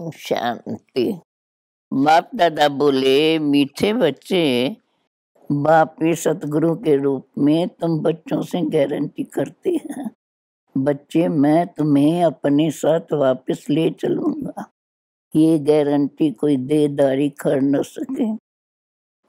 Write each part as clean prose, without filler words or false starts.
ओम शांति। बाप दादा बोले, मीठे बच्चे, बाप ही सतगुरु के रूप में तुम बच्चों से गारंटी करते हैं, बच्चे मैं तुम्हें अपने साथ वापस ले चलूंगा। ये गारंटी कोई देदारी कर न सके।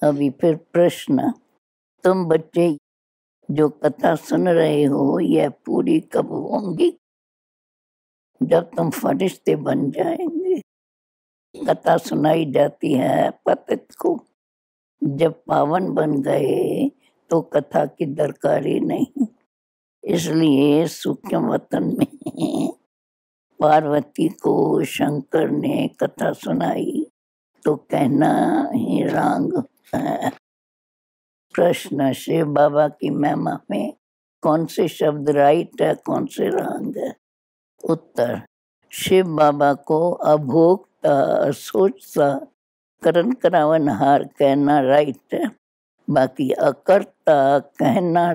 अभी फिर प्रश्न, तुम बच्चे जो कथा सुन रहे हो यह पूरी कब होंगी? जब तुम फरिश्ते बन जाएंगे। कथा सुनाई जाती है पतित को, जब पावन बन गए तो कथा की दरकारी नहीं। इसलिए सूक्ष्म वतन में पार्वती को शंकर ने कथा सुनाई तो कहना ही रांग है। प्रश्न, शिव बाबा की महिमा में कौन से शब्द राइट है, कौन से रांग है? उत्तर, शिव बाबा को अभोक्ता सोचता करण करावनहार कहना राइट है, बाकी अकर्ता कहना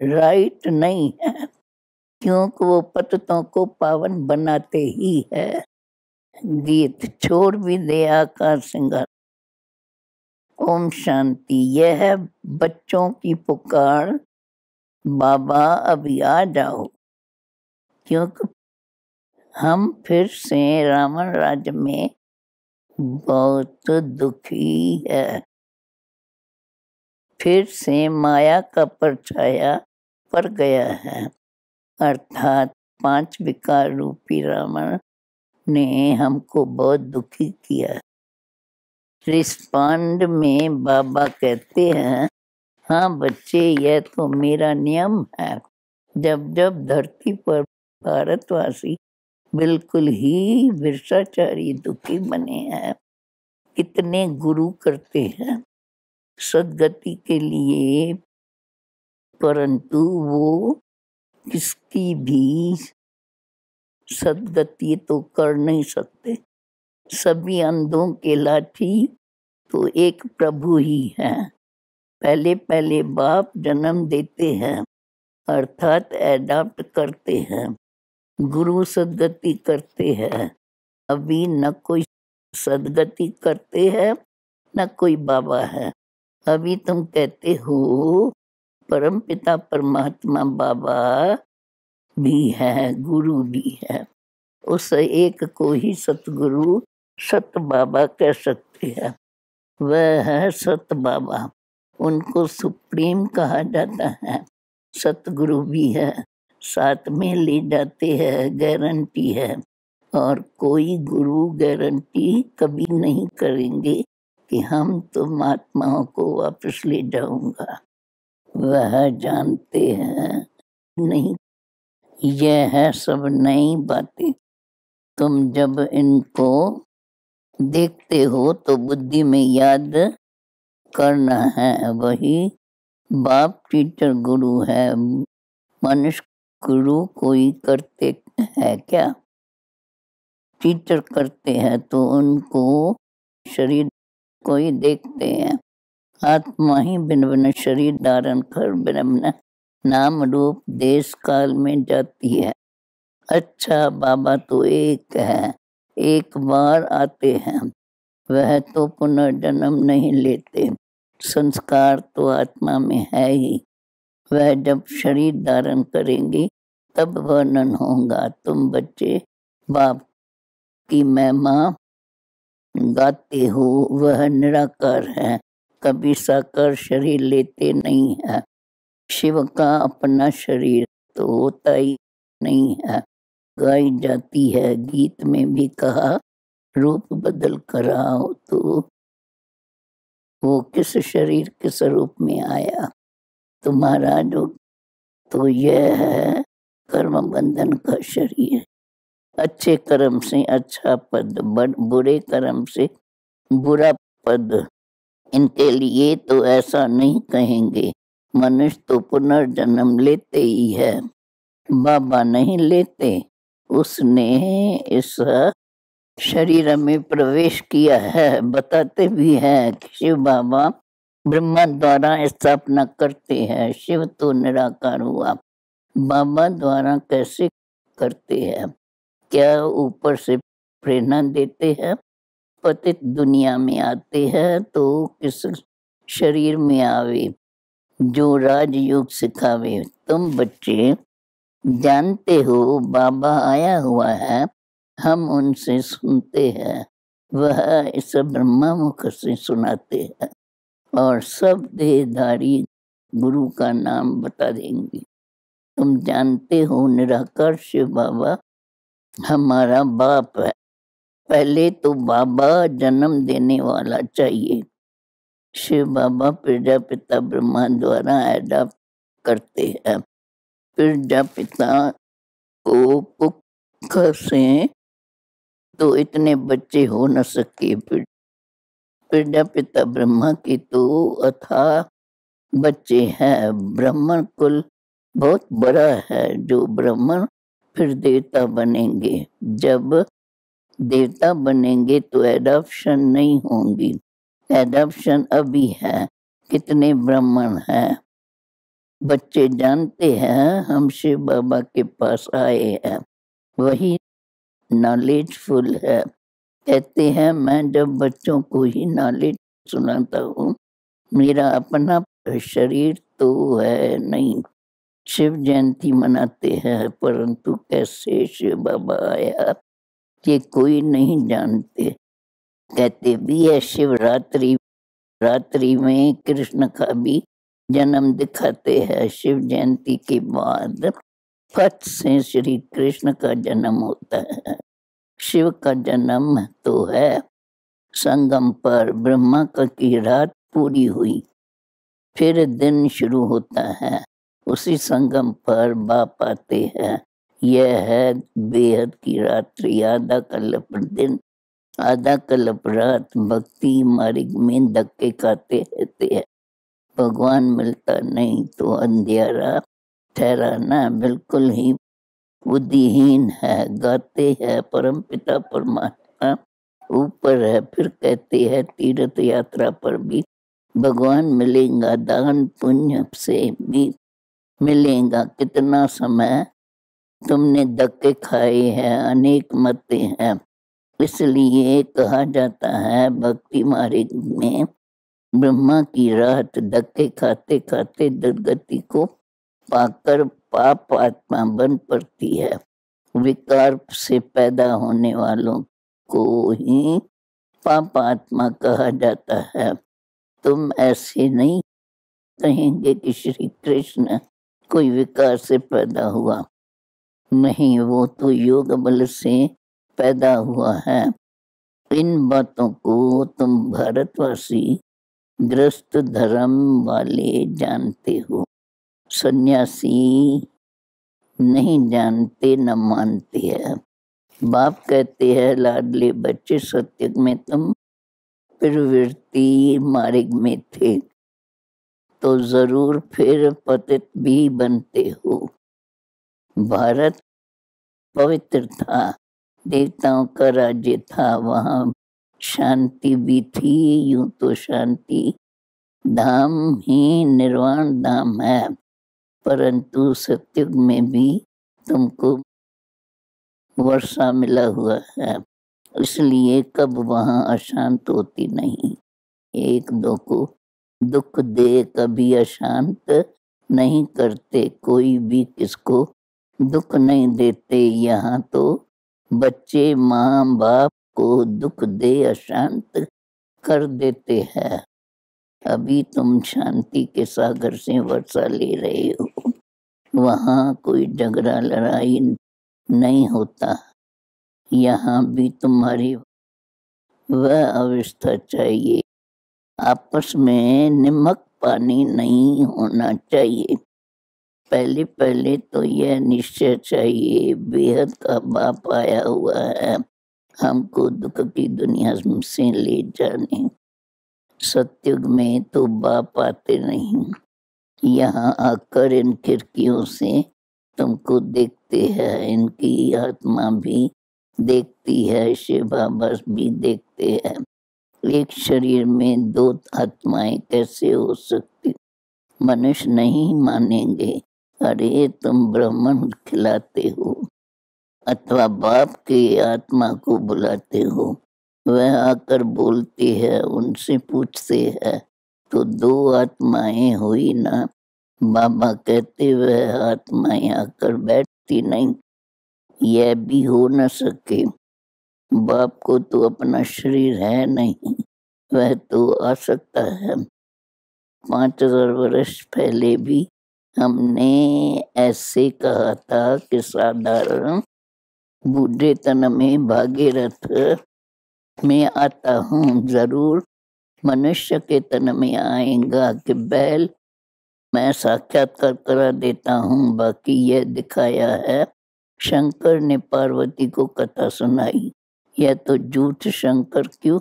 राइट नहीं है, क्योंकि वो पतितों को पावन बनाते ही है। गीत छोड़ भी दे आकाश सिंगार। ओम शांति। यह है बच्चों की पुकार, बाबा अभी आ जाओ, क्योंकि हम फिर से रावण राज्य में बहुत दुखी है। फिर से माया का परछाया पड़ गया है, अर्थात 5 विकार रूपी रावण ने हमको बहुत दुखी किया। रिस्पांड में बाबा कहते हैं, हाँ बच्चे, यह तो मेरा नियम है। जब जब धरती पर भारतवासी बिल्कुल ही विरसाचारी दुखी बने हैं, कितने गुरु करते हैं सदगति के लिए, परंतु वो किसकी भी सदगति तो कर नहीं सकते। सभी अंधों के लाठी तो एक प्रभु ही है। पहले पहले बाप जन्म देते हैं, अर्थात एडाप्ट करते हैं, गुरु सदगति करते हैं। अभी न कोई सदगति करते हैं न कोई बाबा है। अभी तुम कहते हो परमपिता परमात्मा बाबा भी है, गुरु भी है। उस एक को ही सतगुरु सत बाबा कह सकते हैं। वह है सत बाबा, उनको सुप्रीम कहा जाता है। सतगुरु भी है, साथ में ले जाते हैं, गारंटी है। और कोई गुरु गारंटी कभी नहीं करेंगे कि हम तुम आत्माओं को वापस ले जाऊंगा। वह जानते हैं नहीं, यह है सब नई बातें। तुम जब इनको देखते हो तो बुद्धि में याद करना है, वही बाप टीचर गुरु है। मनुष्य गुरु कोई करते हैं क्या? टीचर करते हैं तो उनको शरीर कोई देखते हैं। आत्मा ही भिन्न भिन्न शरीर धारण कर भिन्न भिन्न नाम रूप देश काल में जाती है। अच्छा, बाबा तो एक है, एक बार आते हैं, वह तो पुनर्जन्म नहीं लेते। संस्कार तो आत्मा में है ही, वह जब शरीर धारण करेंगे तब वर्णन होगा। तुम बच्चे बाप की महिमा गाते हो, वह निराकार है, कभी साकार शरीर लेते नहीं है। शिव का अपना शरीर तो होता ही नहीं है, गाई जाती है। गीत में भी कहा, रूप बदल कर आओ, तो वो किस शरीर किस रूप में आया तुम्हारा जो, तो यह है कर्म बंधन का शरीर। अच्छे कर्म से अच्छा पद, बुरे कर्म से बुरा पद। इनके लिए तो ऐसा नहीं कहेंगे, मनुष्य तो पुनर्जन्म लेते ही है, बाबा नहीं लेते। उसने इस शरीर में प्रवेश किया है। बताते भी हैं कि शिव बाबा ब्रह्मा द्वारा स्थापना करते हैं। शिव तो निराकार हुआ, बाबा द्वारा कैसे करते हैं? क्या ऊपर से प्रेरणा देते हैं। पतित दुनिया में आते हैं तो किस शरीर में आवे जो राजयोग सिखावे। तुम बच्चे जानते हो बाबा आया हुआ है, हम उनसे सुनते हैं, वह इस ब्रह्मा मुख से सुनाते हैं और सब देहधारी गुरु का नाम बता देंगे। तुम जानते हो निराकार शिव बाबा हमारा बाप है। पहले तो बाबा जन्म देने वाला चाहिए। शिव बाबा प्रजापिता ब्रह्मा द्वारा एडॉप्ट करते हैं। प्रजापिता को कुख से तो इतने बच्चे हो न सके। प्रजापिता ब्रह्मा के तो अथाह बच्चे हैं। ब्राह्मण कुल बहुत बड़ा है। जो ब्राह्मण फिर देवता बनेंगे। जब देवता बनेंगे तो एडॉप्शन नहीं होंगी। एडॉप्शन अभी है। कितने ब्राह्मण हैं। बच्चे जानते हैं हम शिव बाबा के पास आए हैं। वही नॉलेजफुल है। कहते हैं मैं जब बच्चों को ही नॉलेज सुनाता हूँ, मेरा अपना शरीर तो है नहीं। शिव जयंती मनाते हैं परंतु कैसे शिव बाबा आया ये कोई नहीं जानते। कहते भी है शिवरात्रि, रात्रि में कृष्ण का भी जन्म दिखाते हैं। शिव जयंती के बाद फट से श्री कृष्ण का जन्म होता है। शिव का जन्म तो है संगम पर। ब्रह्मा का की रात पूरी हुई, फिर दिन शुरू होता है। उसी संगम पर बाप आते हैं। यह है बेहद की रात्रि। आधा कल्प दिन, आधा कल्प रात भक्ति मार्ग में धक्के खाते रहते हैं। भगवान मिलता नहीं तो अंधेरा ठहराना बिल्कुल ही बुद्धिहीन है। गाते हैं परम पिता परमात्मा ऊपर है। फिर कहते हैं तीर्थ यात्रा पर भी भगवान मिलेगा, दान पुण्य से भी मिलेगा। कितना समय तुमने धक्के खाए हैं, अनेक मते हैं। इसलिए कहा जाता है भक्ति मार्ग में ब्रह्मा की रात धक्के खाते खाते दुर्गति को पाकर पाप आत्मा बन पड़ती है। विकार से पैदा होने वालों को ही पाप आत्मा कहा जाता है। तुम ऐसे नहीं कहेंगे कि श्री कृष्ण कोई विकार से पैदा हुआ। नहीं, वो तो योग बल से पैदा हुआ है। इन बातों को तुम भारतवासी ग्रस्त धर्म वाले जानते हो। सन्यासी नहीं जानते न मानते हैं। बाप कहते हैं लाडले बच्चे सत्य में तुम प्रवृत्ति मार्ग में थे तो जरूर फिर पतित भी बनते हो। भारत पवित्र था, देवताओं का राज्य था, वहाँ शांति भी थी। यूं तो शांति धाम ही निर्वाण धाम है, परंतु सत्युग में भी तुमको वर्षा मिला हुआ है। इसलिए कब वहाँ अशांत होती नहीं। एक दो को दुख दे कभी अशांत नहीं करते। कोई भी किसको दुख नहीं देते। यहाँ तो बच्चे माँ बाप को दुख दे अशांत कर देते हैं। अभी तुम शांति के सागर से वर्षा ले रहे हो। वहाँ कोई झगड़ा लड़ाई नहीं होता। यहाँ भी तुम्हारी वह अवस्था चाहिए। आपस में नमक पानी नहीं होना चाहिए। पहले पहले तो यह निश्चय चाहिए बेहद का बाप आया हुआ है हमको दुख की दुनिया से ले जाने। सत्युग में तो बाप आते नहीं। यहाँ आकर इन खिड़कियों से तुमको देखते हैं। इनकी आत्मा भी देखती है, शिव बाबा भी देखते हैं। एक शरीर में दो आत्माएं कैसे हो सकती। मनुष्य नहीं मानेंगे। अरे तुम ब्राह्मण खिलाते हो, अथवा बाप की आत्मा को बुलाते हो, वह आकर बोलती है, उनसे पूछते हैं, तो दो आत्माएं हुई ना। बाबा कहते वह आत्माएं आकर बैठती नहीं, यह भी हो न सके। बाप को तो अपना शरीर है नहीं, वह तो आ सकता है। 5000 वर्ष पहले भी हमने ऐसे कहा था कि साधारण बूढ़े तन में भागीरथ में आता हूँ, जरूर मनुष्य के तन में आएगा कि बैल मैं साक्षात्कार करा देता हूँ। बाकी यह दिखाया है, शंकर ने पार्वती को कथा सुनाई, यह तो झूठ। शंकर क्यों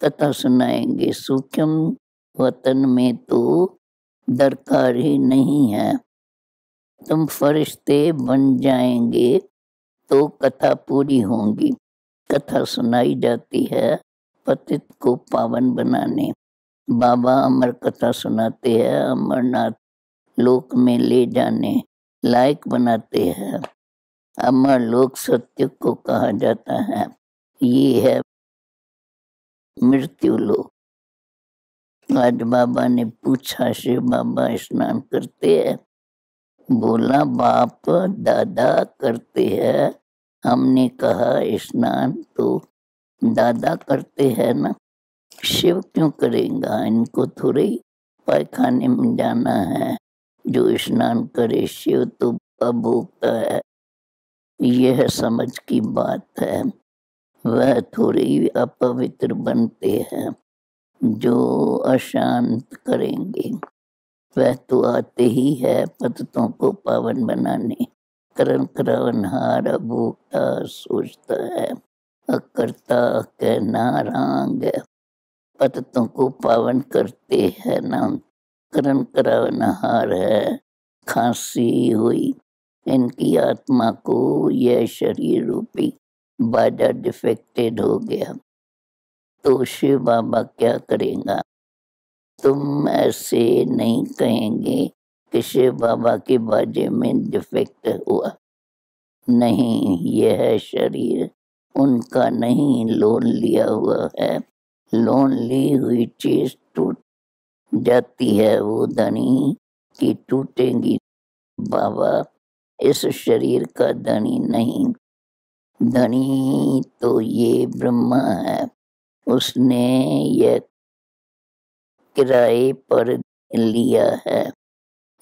कथा सुनाएंगे, सूक्ष्म वतन में तो दरकार ही नहीं है। तुम फरिश्ते बन जाएंगे तो कथा पूरी होगी। कथा सुनाई जाती है पतित को पावन बनाने। बाबा अमर कथा सुनाते हैं, अमरनाथ लोक में ले जाने लायक बनाते हैं। अमर लोक सत्य को कहा जाता है, ये है मृत्यु लोक। आज बाबा ने पूछा, शिव बाबा स्नान करते हैं? बोला बाप दादा करते हैं। हमने कहा स्नान तो दादा करते हैं ना, शिव क्यों करेगा? इनको थोड़े पायखाने में जाना है जो स्नान करे, शिव तो अभोक्ता है। यह समझ की बात है, वह थोड़ी अपवित्र बनते हैं जो अशांत करेंगे। वह तो आते ही है पतितों को पावन बनाने। करण करवनहार अभोक्ता सोचता है, अकर्ता कहना रांग। पतितों को पावन करते हैं नाम, करण करवनहार है। खांसी हुई इनकी आत्मा को, यह शरीर रूपी बाजा डिफेक्टेड हो गया, तो शिव बाबा क्या करेगा? तुम ऐसे नहीं कहेंगे कि शिव बाबा के बाजे में डिफेक्ट हुआ। नहीं, यह शरीर उनका नहीं, लोन लिया हुआ है। लोन ली हुई चीज टूट जाती है, वो धनी की टूटेगी। बाबा इस शरीर का धनी नहीं, धनी तो ये ब्रह्मा है। उसने यह किराए पर लिया है।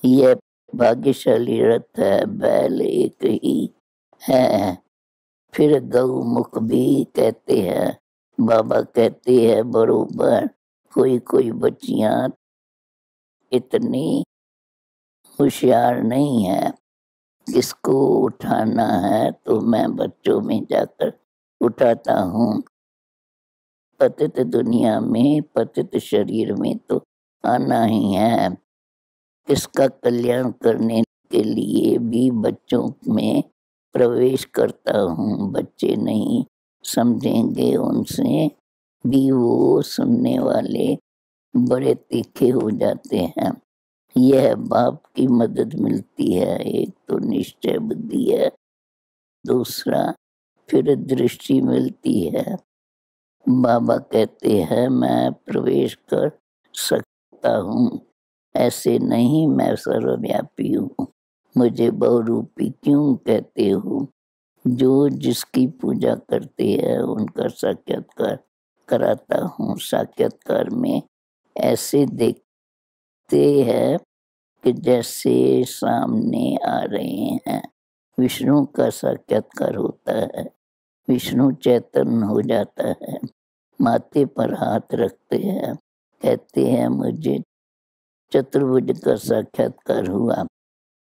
यह भाग्यशाली रथ है, बैल एक ही है। फिर गौमुख भी कहते हैं। बाबा कहते हैं बरोबर, कोई कोई बच्चियां इतनी होशियार नहीं है। किसको उठाना है तो मैं बच्चों में जाकर उठाता हूँ। पतित दुनिया में, पतित शरीर में तो आना ही है। इसका कल्याण करने के लिए भी बच्चों में प्रवेश करता हूँ। बच्चे नहीं समझेंगे, उनसे भी वो सुनने वाले बड़े तीखे हो जाते हैं। यह बाप की मदद मिलती है। एक तो निश्चय बुद्धि है, दूसरा फिर दृष्टि मिलती है। बाबा कहते हैं मैं प्रवेश कर सकता हूँ, ऐसे नहीं मैं सर्वव्यापी हूँ। मुझे बहुरूपी क्यों कहते हो? जो जिसकी पूजा करते हैं उनका साक्षात्कार कराता हूँ। साक्षात्कार में ऐसे देखते हैं कि जैसे सामने आ रहे हैं। विष्णु का साक्षात्कार होता है, विष्णु चैतन्य हो जाता है। माथे पर हाथ रखते हैं, कहते हैं मुझे चतुर्भुज का साक्षात्कार हुआ,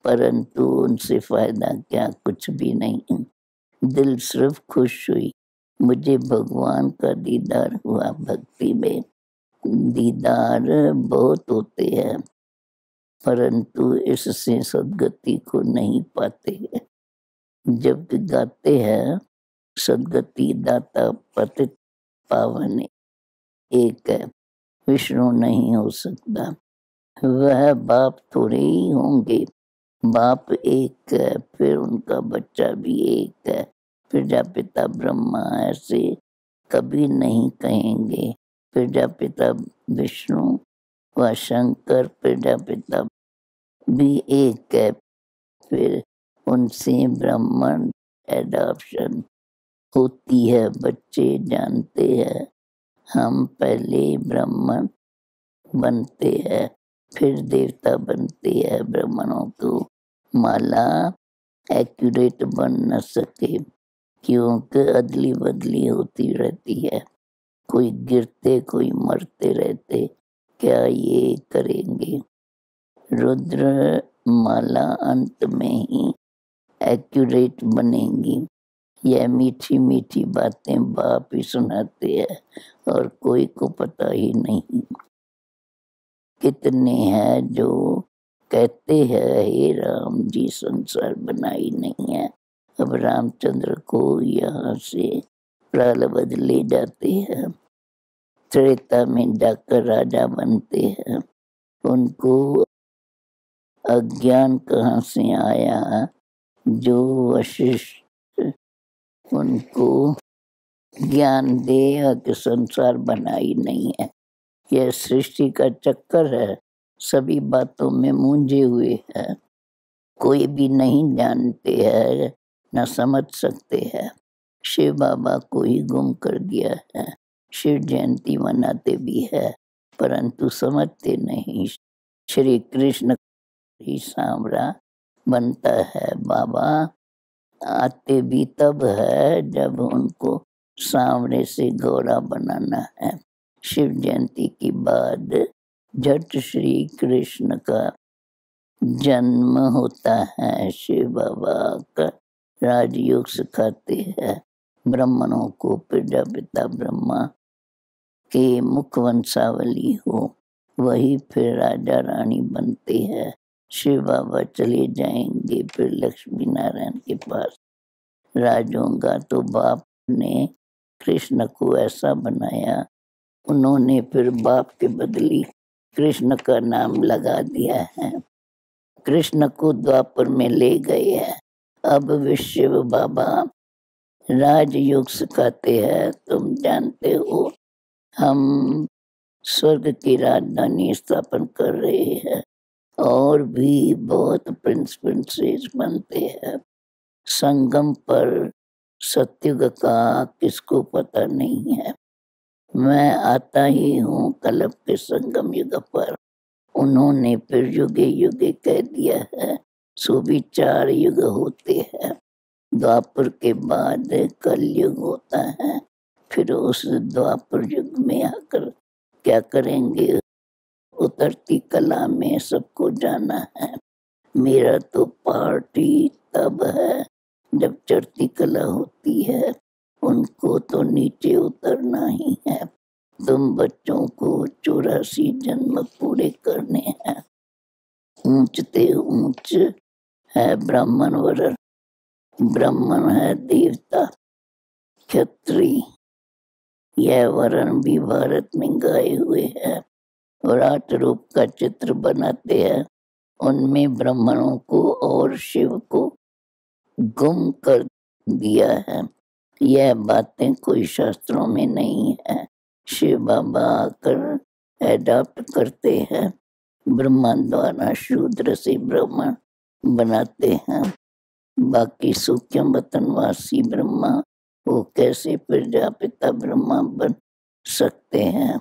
परंतु उनसे फायदा क्या? कुछ भी नहीं। दिल सिर्फ खुश हुई, मुझे भगवान का दीदार हुआ। भक्ति में दीदार बहुत होते हैं, परंतु इससे सदगति को नहीं पाते हैं। जब गाते हैं सदगति दाता पतित पावन एक है, विष्णु नहीं हो सकता। वह बाप थोड़े ही होंगे। बाप एक है, फिर उनका बच्चा भी एक है। प्रजापिता ब्रह्मा ऐसे कभी नहीं कहेंगे। प्रजापिता विष्णु व शंकर प्रजापिता भी एक है। फिर उनसे ब्राह्मण एडॉप्शन होती है। बच्चे जानते हैं हम पहले ब्राह्मण बनते हैं फिर देवता बनते हैं। ब्राह्मणों को माला एक्यूरेट बन न सके क्योंकि अदली बदली होती रहती है। कोई गिरते कोई मरते रहते, क्या ये करेंगे। रुद्र माला अंत में ही एक्यूरेट बनेंगी। यह मीठी मीठी बातें बाप ही सुनाते हैं और कोई को पता ही नहीं। कितने हैं जो कहते हैं हे राम जी संसार बनाई नहीं है। अब रामचंद्र को यहाँ से प्रारब्ध ले जाते हैं। त्रेता में जाकर राजा बनते हैं। उनको अज्ञान कहाँ से आया जो वशिष्ठ उनको ज्ञान दे कि संसार बनाई नहीं है। यह सृष्टि का चक्कर है। सभी बातों में मूंझे हुए हैं। कोई भी नहीं जानते हैं न समझ सकते हैं। शिव बाबा को ही गुम कर दिया है। शिव जयंती मनाते भी है परंतु समझते नहीं। श्री कृष्ण ही सांवरा बनता है। बाबा आते भी तब है जब उनको सांवरे से गोरा बनाना है। शिव जयंती के बाद झट श्री कृष्ण का जन्म होता है। शिव बाबा का राजयोग सिखाते हैं ब्राह्मणों को। प्रजापिता ब्रह्मा के मुख वंशावली हो वही फिर राजा रानी बनते हैं। शिव बाबा चले जाएंगे फिर लक्ष्मी नारायण के पास राज होगा। तो बाप ने कृष्ण को ऐसा बनाया। उन्होंने फिर बाप के बदली कृष्ण का नाम लगा दिया है। कृष्ण को द्वापर में ले गए हैं। अब विश्व बाबा राजयोग सिखाते हैं। तुम जानते हो हम स्वर्ग की राजधानी स्थापन कर रहे हैं और भी बहुत प्रिंस प्रिंसेस बनते हैं। संगम पर सत्युग का किसको पता नहीं है। मैं आता ही हूँ कलप के संगम युग पर। उन्होंने फिर युगे युगे कह दिया है। सो भी 4 युग होते हैं। द्वापर के बाद कलयुग होता है। फिर उस द्वापर युग में आकर क्या करेंगे। उतरती कला में सबको जाना है। मेरा तो पार्टी तब है जब चढ़ती कला होती है। उनको तो नीचे उतरना ही है। तुम बच्चों को 84 जन्म पूरे करने हैं। ऊंचते ऊंच है ब्राह्मण वर्ण। ब्राह्मण है देवता क्षत्रिय। यह वर्ण भी भारत में गाए हुए हैं और 8 रूप का चित्र बनाते हैं। उनमें ब्राह्मणों को और शिव को गुम कर दिया है। यह बातें कोई शास्त्रों में नहीं है। शिव बाबा आकर एडॉप्ट करते हैं। ब्रह्मा द्वारा शूद्र से ब्राह्मण बनाते हैं। बाकी सूक्ष्म वतनवासी ब्रह्मा वो कैसे प्रजापिता ब्रह्मा बन सकते हैं।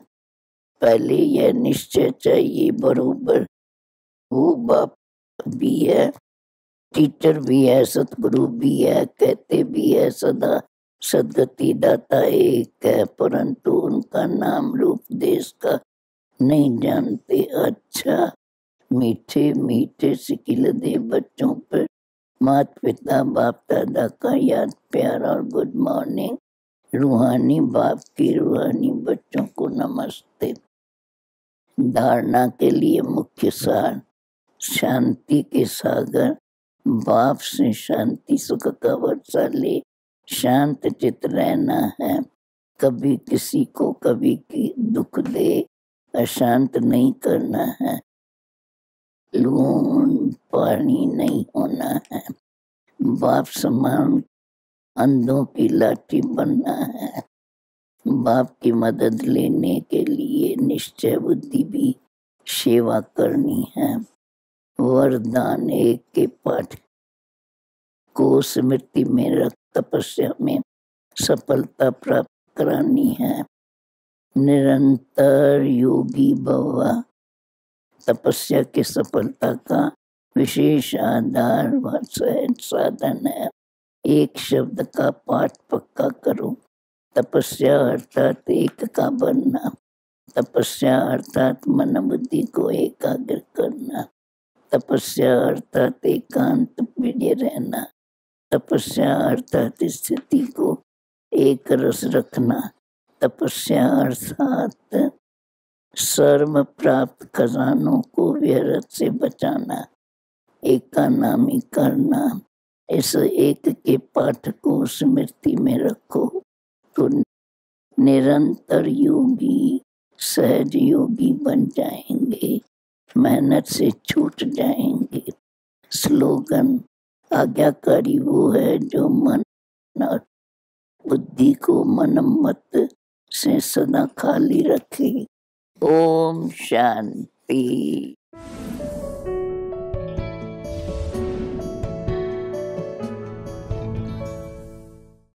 पहले यह निश्चय चाहिए बरोबर। वो बाप भी है टीचर भी है सतगुरु भी है कहते भी है सदा सदगति दाता एक है परंतु उनका नाम रूप देश का नहीं जानते। अच्छा मीठे मीठे सिकिल दे बच्चों पर माता पिता बाप दादा का याद प्यार और गुड मॉर्निंग। रूहानी बाप की रूहानी बच्चों को नमस्ते। धारणा के लिए मुख्य सार शांति के सागर बाप से शांति सुख का वर्षा ले शांत चित रहना है। कभी किसी को कभी की दुख दे अशांत नहीं करना है। लून पानी नहीं होना है। बाप समान अंधों की लाठी बनना है। बाप की मदद लेने के लिए निश्चय बुद्धि भी सेवा करनी है। वरदान एक के पाठ को स्मृति में रख तपस्या में सफलता प्राप्त करानी है। निरंतर योगी भव तपस्या की सफलता का विशेष आधार व साधन है। एक शब्द का पाठ पक्का करो। तपस्या अर्थात एक का बनना। तपस्या अर्थात मन बुद्धि को एकाग्र करना। तपस्या अर्थात एकांत प्रिय रहना। तपस्या अर्थात स्थिति को एक रस रखना। तपस्या अर्थात सर्व प्राप्त खजानों को व्यर्थ से बचाना, एकानामी करना। इस एक के पाठ को स्मृति में रखो तो निरंतर योगी सहज योगी बन जाएंगे, मेहनत से छूट जाएंगे। स्लोगन आज्ञाकारी वो है जो मन और बुद्धि को मनमत से सदा खाली रखे। ओम शांति।